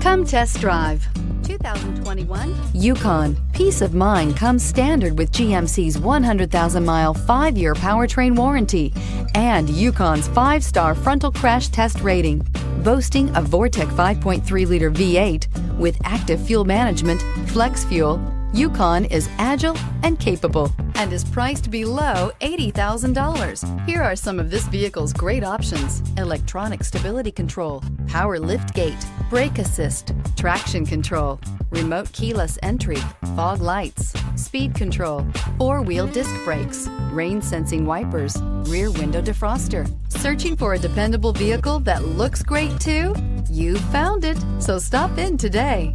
Come test drive 2021 Yukon. Peace of mind comes standard with GMC's 100,000-mile, 5-year powertrain warranty and Yukon's 5-star frontal crash test rating. Boasting a Vortec 5.3-liter V8 with active fuel management, flex fuel, Yukon is agile and capable and is priced below $80,000. Here are some of this vehicle's great options: electronic stability control, power lift gate, brake assist, traction control, remote keyless entry, fog lights, speed control, 4-wheel disc brakes, rain sensing wipers, rear window defroster. Searching for a dependable vehicle that looks great too? You found it, so stop in today.